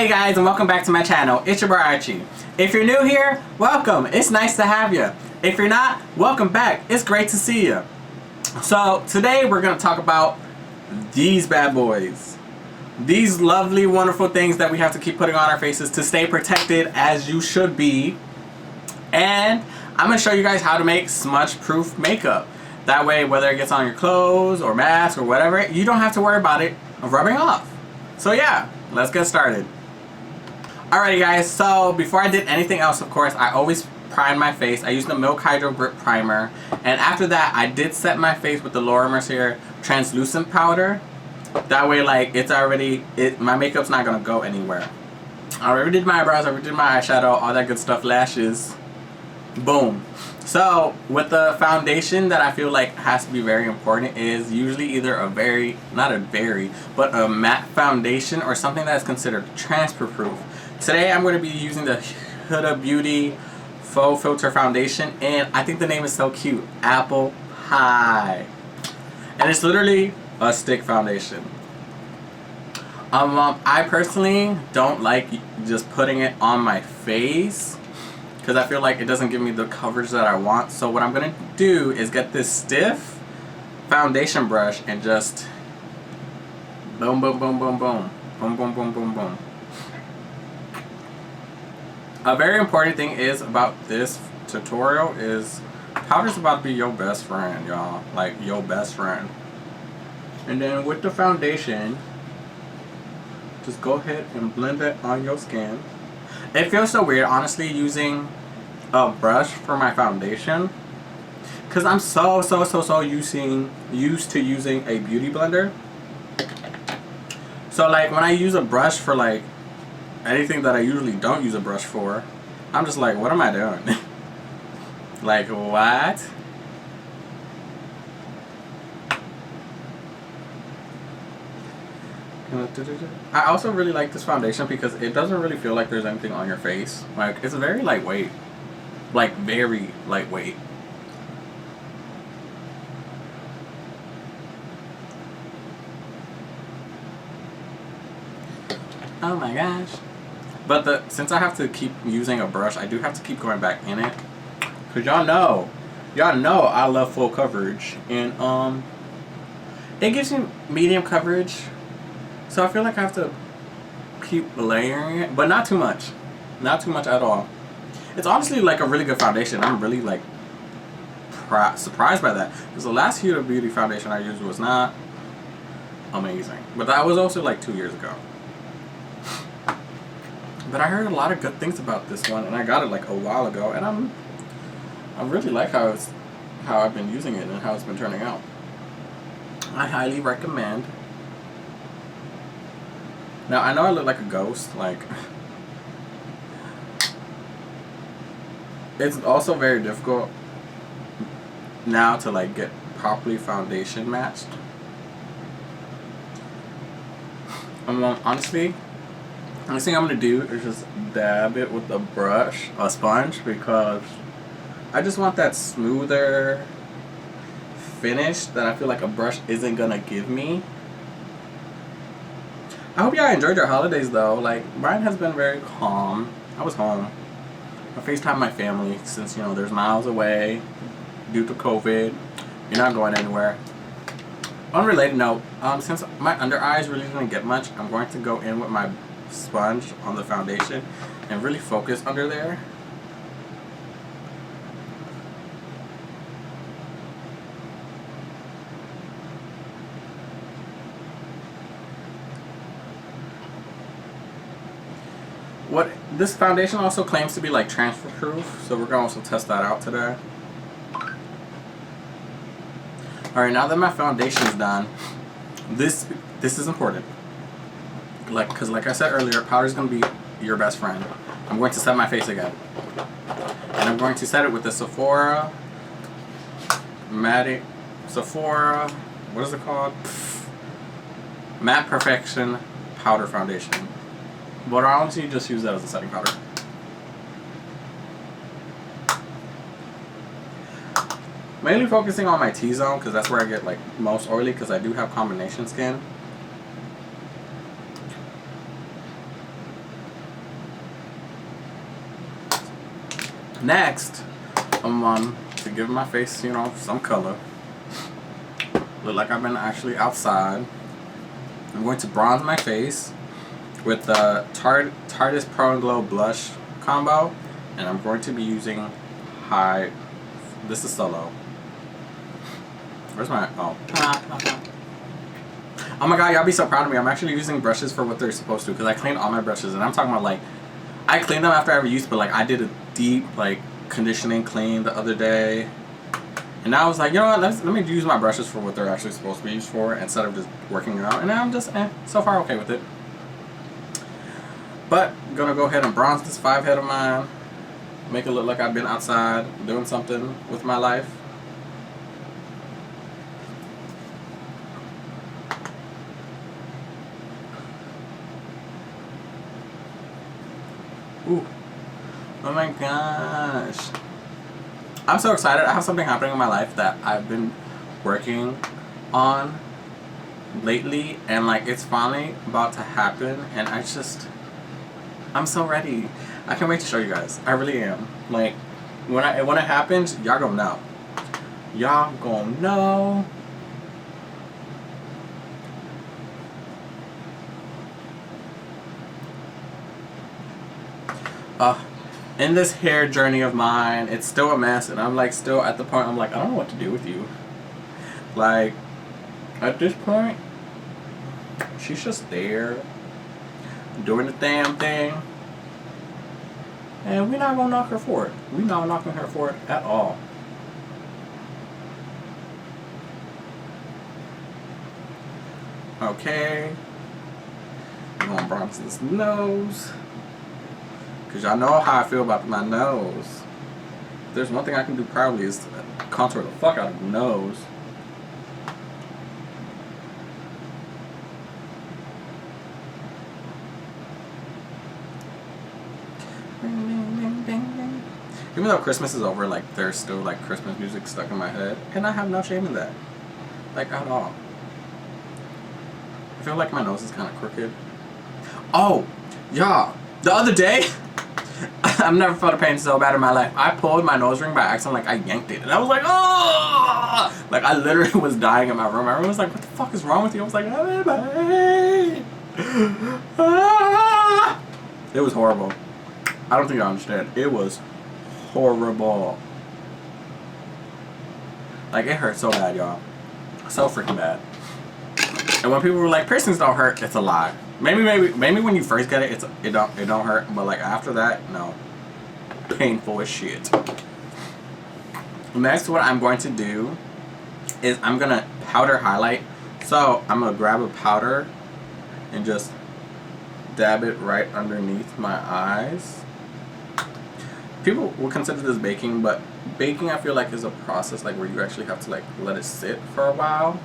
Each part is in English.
Hey guys, and welcome back to my channel. It's your boy Archie. If you're new here, welcome. It's nice to have you. If you're not, welcome back. It's great to see you. So today we're going to talk about these bad boys. These lovely, wonderful things that we have to keep putting on our faces to stay protected as you should be. And I'm going to show you guys how to make smudge-proof makeup. That way, whether it gets on your clothes or mask or whatever, you don't have to worry about it rubbing off. So yeah, let's get started. Alrighty guys, so before I did anything else, of course, I always prime my face. I used the Milk Hydro Grip Primer. And after that, I did set my face with the Laura Mercier translucent powder. That way, like, it's already, my makeup's not gonna go anywhere. I already did my eyebrows, I already did my eyeshadow, all that good stuff, lashes. Boom. So, with the foundation that I feel like has to be very important is usually either a but a matte foundation or something that is considered transfer proof. Today I'm going to be using the Huda Beauty Faux Filter Foundation, and I think the name is so cute, Apple Pie. And it's literally a stick foundation. I personally don't like just putting it on my face because I feel like it doesn't give me the coverage that I want. So what I'm going to do is get this stiff foundation brush and just boom, boom, boom, boom, boom. Boom, boom, boom, boom, boom. A very important thing is about this tutorial is powder's about to be your best friend, y'all. Like, your best friend. And then with the foundation, just go ahead and blend it on your skin. It feels so weird, honestly, using a brush for my foundation, because I'm so used to using a beauty blender. So like when I use a brush for like anything that I usually don't use a brush for, I'm just like, what am I doing? Like, what? I also really like this foundation because it doesn't really feel like there's anything on your face. Like, it's very lightweight. Like, very lightweight. Oh my gosh. But since I have to keep using a brush, I do have to keep going back in it. Cause y'all know I love full coverage. And it gives you medium coverage. So I feel like I have to keep layering it, but not too much. Not too much at all. It's honestly like a really good foundation. I'm really like surprised by that. Because the last Huda Beauty foundation I used was not amazing. But that was also like 2 years ago. But I heard a lot of good things about this one, and I got it like a while ago, and I really like how I've been using it and how it's been turning out. I highly recommend. Now, I know I look like a ghost, like, it's also very difficult now to, like, get properly foundation matched. Honestly, the next thing I'm going to do is just dab it with a sponge, because I just want that smoother finish that I feel like a brush isn't going to give me. I hope y'all enjoyed your holidays though. Like, mine has been very calm. I was home. I FaceTimed my family since, you know, there's miles away due to COVID. You're not going anywhere. Unrelated note, since my under eyes really didn't get much, I'm going to go in with my sponge on the foundation and really focus under there. What this foundation also claims to be like transfer proof, so we're gonna also test that out today. Alright, now that my foundation is done, this is important. Because like I said earlier, powder is gonna be your best friend. I'm going to set my face again, and I'm going to set it with the Sephora what is it called? Matte Perfection Powder Foundation. But I honestly just use that as a setting powder. Mainly focusing on my T-zone because that's where I get like most oily, because I do have combination skin. Next, to give my face, you know, some color. Look like I've been actually outside. I'm going to bronze my face with the Tarte's Pro and Glow blush combo, and I'm going to be using this is solo. Where's my, oh my god, y'all be so proud of me. I'm actually using brushes for what they're supposed to, because I cleaned all my brushes, and I'm talking about, like, I cleaned them after every use, but, like, I did a deep, like, conditioning clean the other day, and I was like, you know what, let me use my brushes for what they're actually supposed to be used for, instead of just working it out, and I'm just, so far okay with it. But, I'm gonna go ahead and bronze this 5 head of mine, make it look like I've been outside doing something with my life. Ooh. Oh my gosh. I'm so excited. I have something happening in my life that I've been working on lately, and like it's finally about to happen, and I'm so ready. I can't wait to show you guys. I really am. Like when it happens, y'all gonna know. Y'all gonna know. In this hair journey of mine, it's still a mess, and I'm like still at the point I'm like, I don't know what to do with you. Like, at this point, she's just there, doing the damn thing, and we're not gonna knock her for it. We're not knocking her for it at all. Okay. I'm gonna bronze this nose. Because y'all know how I feel about my nose. If there's one thing I can do proudly is contour the fuck out of the nose. Even though Christmas is over, like there's still like Christmas music stuck in my head, and I have no shame in that, like at all. I feel like my nose is kind of crooked. Oh, y'all, the other day. I've never felt a pain so bad in my life. I pulled my nose ring by accident, like I yanked it, and I was like, oh! Like I literally was dying in my room. My room was like, what the fuck is wrong with you? I was like, ah! It was horrible. I don't think I understand. It was horrible. Like it hurt so bad, y'all. So freaking bad. And when people were like, piercings don't hurt, it's a lie. Maybe when you first get it, it don't hurt, but like after that, no. Painful as shit. Next, what I'm going to do is I'm gonna powder highlight. So I'm gonna grab a powder and just dab it right underneath my eyes. People will consider this baking, but baking I feel like is a process like where you actually have to like let it sit for a while.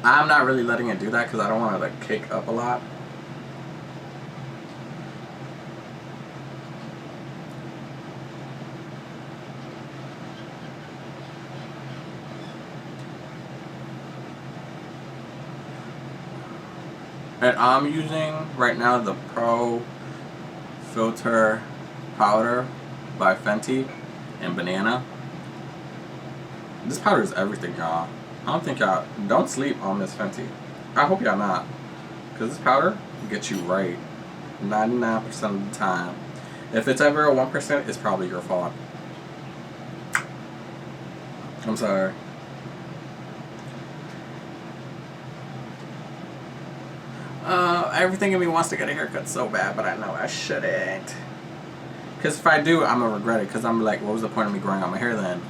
I'm not really letting it do that because I don't want to like cake up a lot. And I'm using right now the Pro Filter Powder by Fenty and Banana. This powder is everything, y'all. I don't think y'all, don't sleep on Miss Fenty. I hope y'all not. Because this powder gets you right 99% of the time. If it's ever a 1%, it's probably your fault. I'm sorry. Everything in me wants to get a haircut so bad, but I know I shouldn't. Because if I do, I'm going to regret it. Because I'm like, what was the point of me growing out my hair then?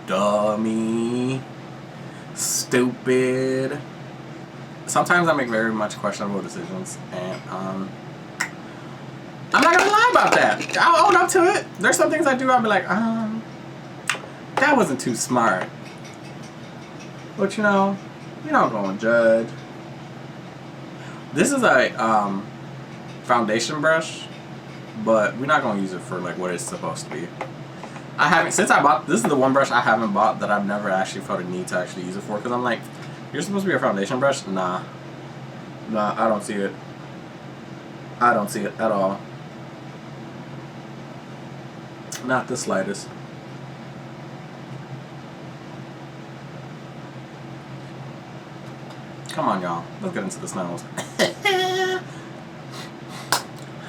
Dummy. Stupid. Sometimes I make very much questionable decisions, and I'm not gonna lie about that. I'll own up to it. There's some things I do I'll be like, that wasn't too smart. But you know, you're not gonna judge. This is a foundation brush, but we're not gonna use it for like what it's supposed to be. I haven't, since I bought, this is the one brush I haven't bought that I've never actually felt a need to actually use it for, because I'm like, you're supposed to be a foundation brush? Nah, I don't see it. I don't see it at all. Not the slightest. Come on, y'all. Let's get into this nose.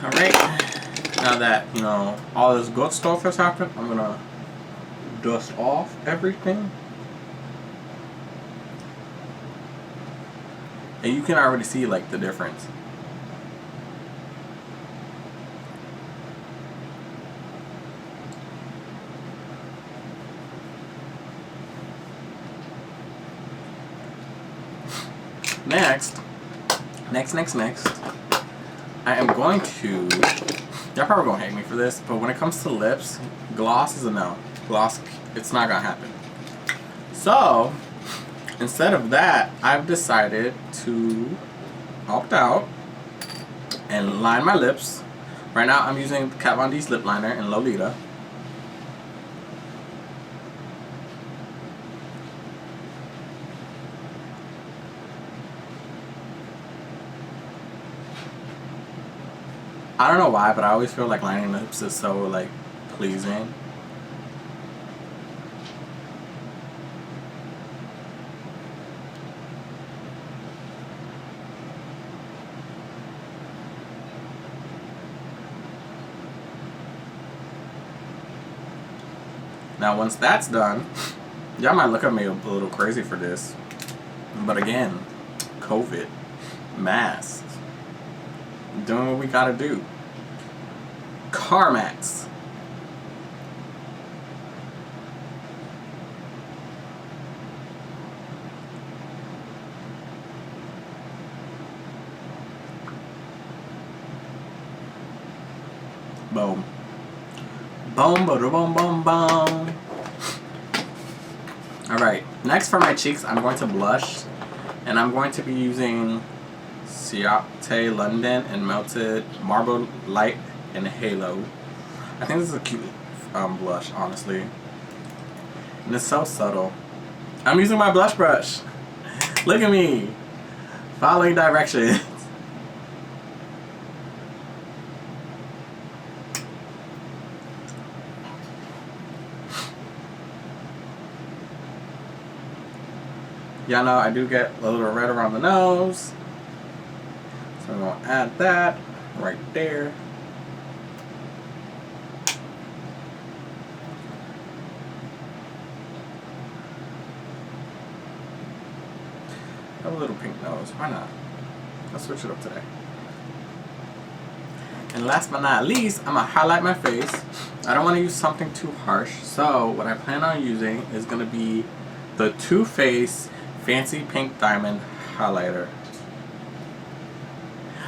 Alright. Now that, you know, all this good stuff has happened, I'm gonna dust off everything. And you can already see, like, the difference. Next, I am going to, y'all probably gonna hate me for this, but when it comes to lips, gloss is a no. Gloss, it's not gonna happen. So, instead of that, I've decided to opt out and line my lips. Right now, I'm using Kat Von D's lip liner in Lolita. I don't know why, but I always feel like lining lips is so, like, pleasing. Now, once that's done, y'all might look at me a little crazy for this. But again, COVID, masks, doing what we gotta do. CarMax. Boom. Boom, boom, boom, boom, boom. Alright, next for my cheeks, I'm going to blush. And I'm going to be using Ciate London and Melted Marble Light and Halo. I think this is a cute blush, honestly. And it's so subtle. I'm using my blush brush. Look at me. Following directions. Y'all know I do get a little red around the nose. So I'm going to add that right there. A little pink nose. Why not? Let's switch it up today. And last but not least, I'm going to highlight my face. I don't want to use something too harsh. So what I plan on using is going to be the Too Faced Fancy Pink Diamond Highlighter.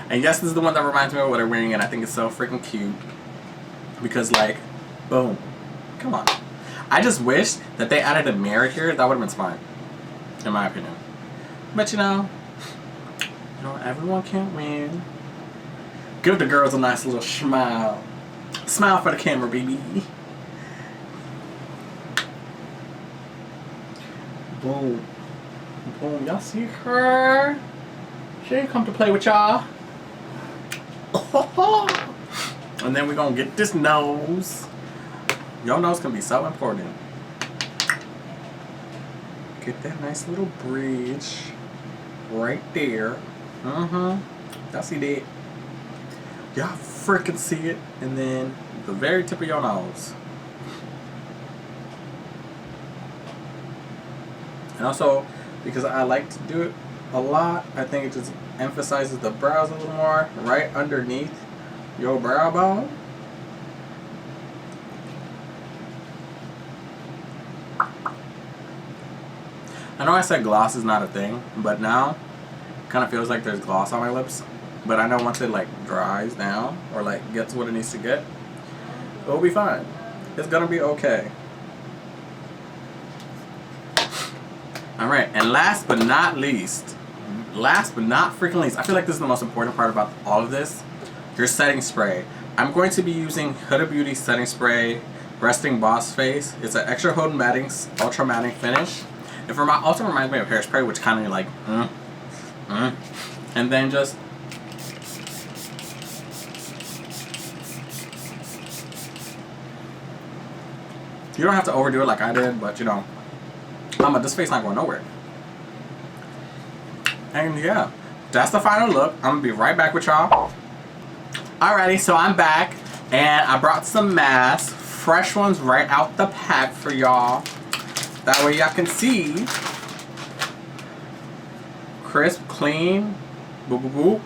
And yes, this is the one that reminds me of what I'm wearing, and I think it's so freaking cute. Because, like, boom. Come on. I just wish that they added a mirror here. That would have been smart, in my opinion. But you know, everyone can't win. Give the girls a nice little smile. Smile for the camera, baby. Boom. Boom. Y'all see her? She ain't come to play with y'all. And then we're gonna get this nose. Your nose can be so important. Get that nice little bridge right there. Y'all see that? Y'all freaking see it. And then the very tip of your nose. And also, because I like to do it a lot, I think it just emphasizes the brows a little more right underneath your brow bone. I know I said gloss is not a thing, but now it kind of feels like there's gloss on my lips. But I know once it like dries down or like gets what it needs to get, it'll be fine. It's gonna be okay. Alright, and last but not freaking least, I feel like this is the most important part about all of this, your setting spray. I'm going to be using Huda Beauty setting spray, Resting Boss Face. It's an extra hold matting, ultra matting finish. And for my, also reminds me of hairspray, which kind of like, and then just You don't have to overdo it like I did, but you know, this face not going nowhere. And yeah, that's the final look. I'm gonna be right back with y'all. Alrighty, so I'm back, and I brought some masks, fresh ones right out the pack for y'all. That way y'all can see. Crisp, clean, boop boop boop.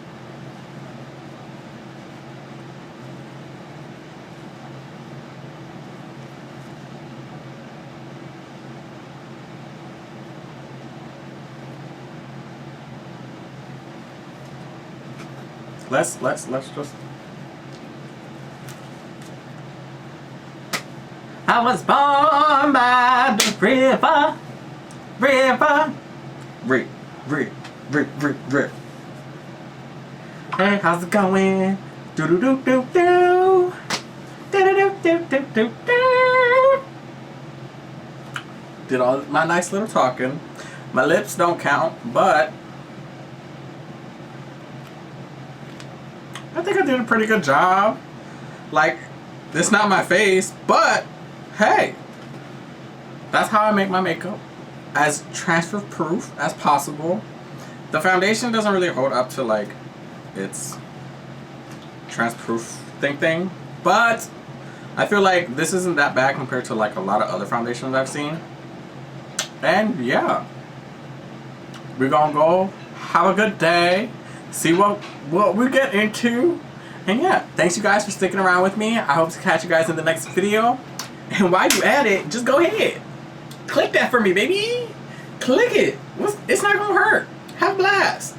Let's just. I was born by the river, river. Hey, how's it going? Do do do do do. Do do do do do do. Did all my nice little talking. My lips don't count, but I think I did a pretty good job. Like, this is not my face, but hey, that's how I make my makeup, as transfer proof as possible. The foundation doesn't really hold up to like its transfer proof thing, but I feel like this isn't that bad compared to like a lot of other foundations I've seen. And yeah, we're gonna go have a good day, see what we get into. And yeah, thanks you guys for sticking around with me. I hope to catch you guys in the next video. And while you at it, just go ahead, click that for me, baby. Click it. It's not gonna hurt. Have a blast.